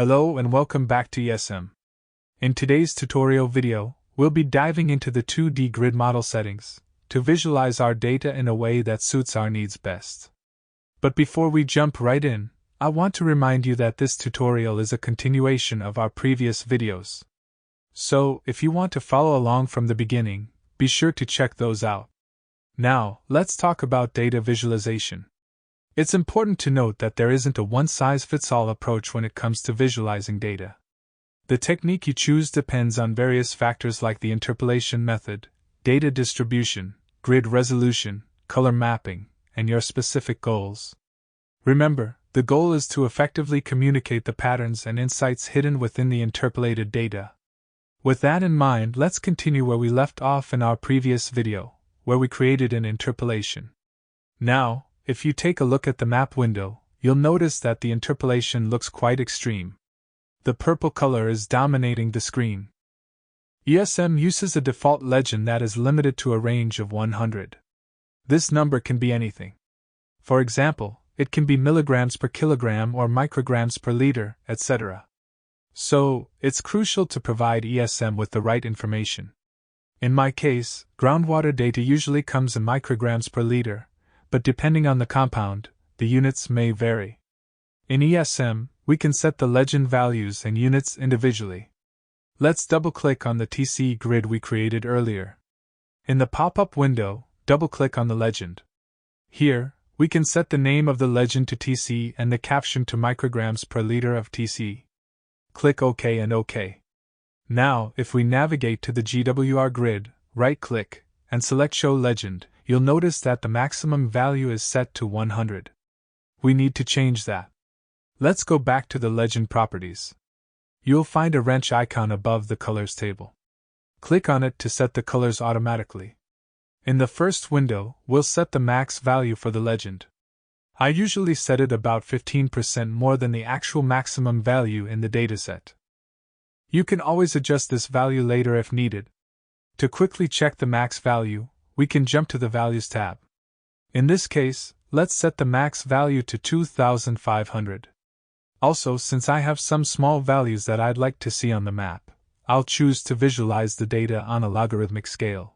Hello and welcome back to ESM. In today's tutorial video, we'll be diving into the 2D grid model settings to visualize our data in a way that suits our needs best. But before we jump right in, I want to remind you that this tutorial is a continuation of our previous videos. So, if you want to follow along from the beginning, be sure to check those out. Now, let's talk about data visualization. It's important to note that there isn't a one-size-fits-all approach when it comes to visualizing data. The technique you choose depends on various factors like the interpolation method, data distribution, grid resolution, color mapping, and your specific goals. Remember, the goal is to effectively communicate the patterns and insights hidden within the interpolated data. With that in mind, let's continue where we left off in our previous video, where we created an interpolation. Now, if you take a look at the map window, you'll notice that the interpolation looks quite extreme. The purple color is dominating the screen. ESM uses a default legend that is limited to a range of 100. This number can be anything. For example, it can be milligrams per kilogram or micrograms per liter, etc. So, it's crucial to provide ESM with the right information. In my case, groundwater data usually comes in micrograms per liter, but depending on the compound, the units may vary. In ESM, we can set the legend values and units individually. Let's double-click on the TC grid we created earlier. In the pop-up window, double-click on the legend. Here, we can set the name of the legend to TC and the caption to micrograms per liter of TC. Click OK and OK. Now, if we navigate to the GWR grid, right-click, and select Show Legend, you'll notice that the maximum value is set to 100. We need to change that. Let's go back to the legend properties. You'll find a wrench icon above the colors table. Click on it to set the colors automatically. In the first window, we'll set the max value for the legend. I usually set it about 15% more than the actual maximum value in the dataset. You can always adjust this value later if needed. To quickly check the max value, we can jump to the Values tab. In this case, let's set the max value to 2500. Also, since I have some small values that I'd like to see on the map, I'll choose to visualize the data on a logarithmic scale.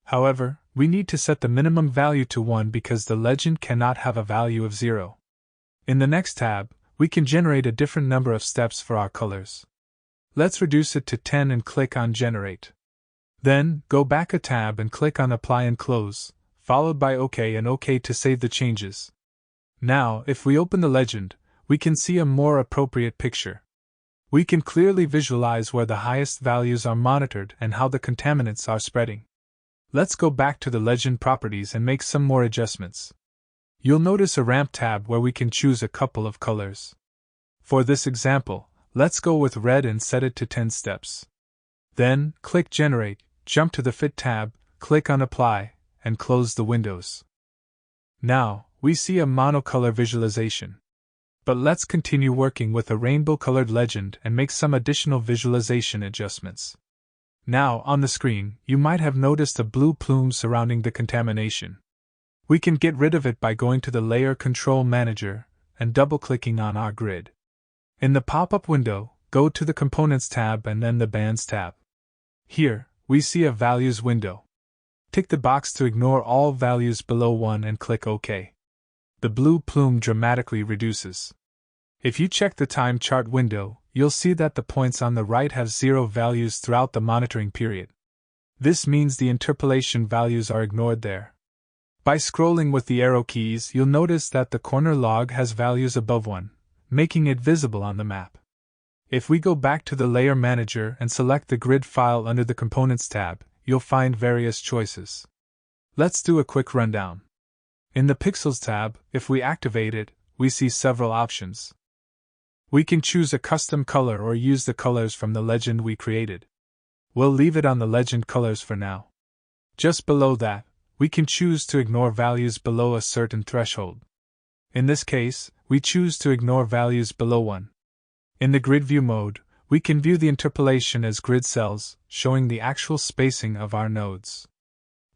However, we need to set the minimum value to 1 because the legend cannot have a value of 0. In the next tab, we can generate a different number of steps for our colors. Let's reduce it to 10 and click on Generate. Then, go back a tab and click on Apply and Close, followed by OK and OK to save the changes. Now, if we open the legend, we can see a more appropriate picture. We can clearly visualize where the highest values are monitored and how the contaminants are spreading. Let's go back to the legend properties and make some more adjustments. You'll notice a ramp tab where we can choose a couple of colors. For this example, let's go with red and set it to 10 steps. Then, click Generate, jump to the Fit tab, click on Apply, and close the windows. Now, we see a monocolor visualization. But let's continue working with a rainbow-colored legend and make some additional visualization adjustments. Now, on the screen, you might have noticed a blue plume surrounding the contamination. We can get rid of it by going to the Layer Control Manager and double-clicking on our grid. In the pop-up window, go to the Components tab and then the Bands tab. Here, we see a Values window. Tick the box to ignore all values below 1 and click OK. The blue plume dramatically reduces. If you check the time chart window, you'll see that the points on the right have 0 values throughout the monitoring period. This means the interpolation values are ignored there. By scrolling with the arrow keys, you'll notice that the corner log has values above 1, making it visible on the map. If we go back to the Layer Manager and select the grid file under the Components tab, you'll find various choices. Let's do a quick rundown. In the Pixels tab, if we activate it, we see several options. We can choose a custom color or use the colors from the legend we created. We'll leave it on the legend colors for now. Just below that, we can choose to ignore values below a certain threshold. In this case, we choose to ignore values below 1. In the grid view mode, we can view the interpolation as grid cells, showing the actual spacing of our nodes.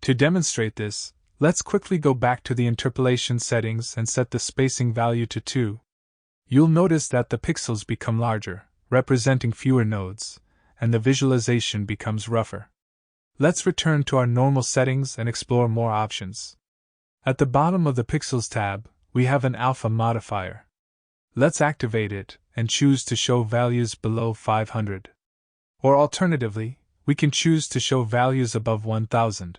To demonstrate this, let's quickly go back to the interpolation settings and set the spacing value to 2. You'll notice that the pixels become larger, representing fewer nodes, and the visualization becomes rougher. Let's return to our normal settings and explore more options. At the bottom of the Pixels tab, we have an alpha modifier. Let's activate it and choose to show values below 500. Or alternatively, we can choose to show values above 1000.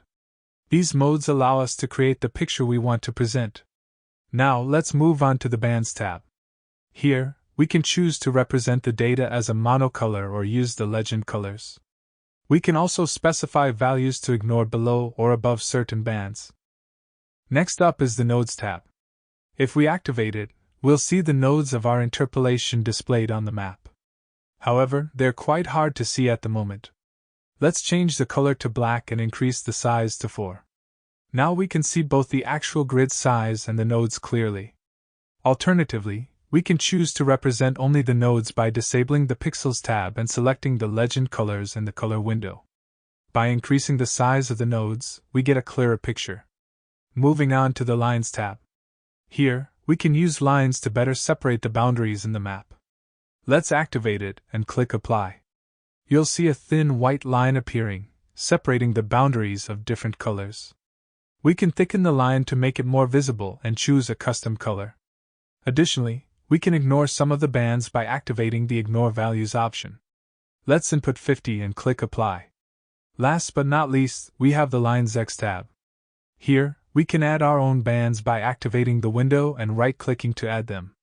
These modes allow us to create the picture we want to present. Now let's move on to the Bands tab. Here, we can choose to represent the data as a monocolor or use the legend colors. We can also specify values to ignore below or above certain bands. Next up is the Nodes tab. If we activate it, we'll see the nodes of our interpolation displayed on the map. However, they're quite hard to see at the moment. Let's change the color to black and increase the size to 4. Now we can see both the actual grid size and the nodes clearly. Alternatively, we can choose to represent only the nodes by disabling the Pixels tab and selecting the legend colors in the color window. By increasing the size of the nodes, we get a clearer picture. Moving on to the Lines tab. Here, we can use lines to better separate the boundaries in the map. Let's activate it and click Apply. You'll see a thin white line appearing, separating the boundaries of different colors. We can thicken the line to make it more visible and choose a custom color. Additionally, we can ignore some of the bands by activating the Ignore Values option. Let's input 50 and click Apply. Last but not least, we have the Lines X tab. Here, we can add our own bands by activating the window and right-clicking to add them.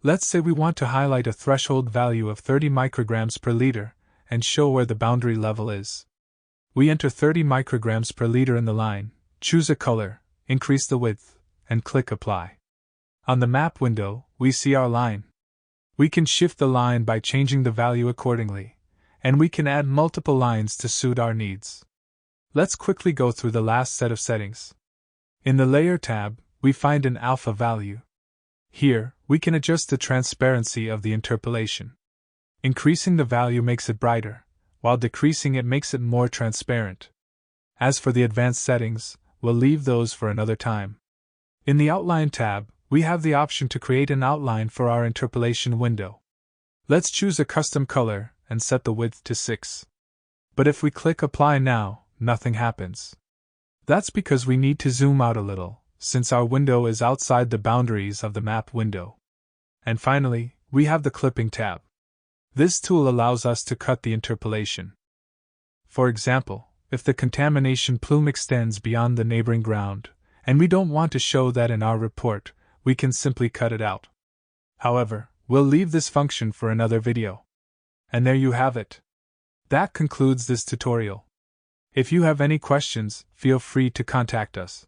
Let's say we want to highlight a threshold value of 30 micrograms per liter and show where the boundary level is. We enter 30 micrograms per liter in the line, choose a color, increase the width, and click Apply. On the map window, we see our line. We can shift the line by changing the value accordingly, and we can add multiple lines to suit our needs. Let's quickly go through the last set of settings. In the Layer tab, we find an alpha value. Here, we can adjust the transparency of the interpolation. Increasing the value makes it brighter, while decreasing it makes it more transparent. As for the advanced settings, we'll leave those for another time. In the Outline tab, we have the option to create an outline for our interpolation window. Let's choose a custom color and set the width to 6. But if we click Apply now, nothing happens. That's because we need to zoom out a little, since our window is outside the boundaries of the map window. And finally, we have the Clipping tab. This tool allows us to cut the interpolation. For example, if the contamination plume extends beyond the neighboring ground, and we don't want to show that in our report, we can simply cut it out. However, we'll leave this function for another video. And there you have it. That concludes this tutorial. If you have any questions, feel free to contact us.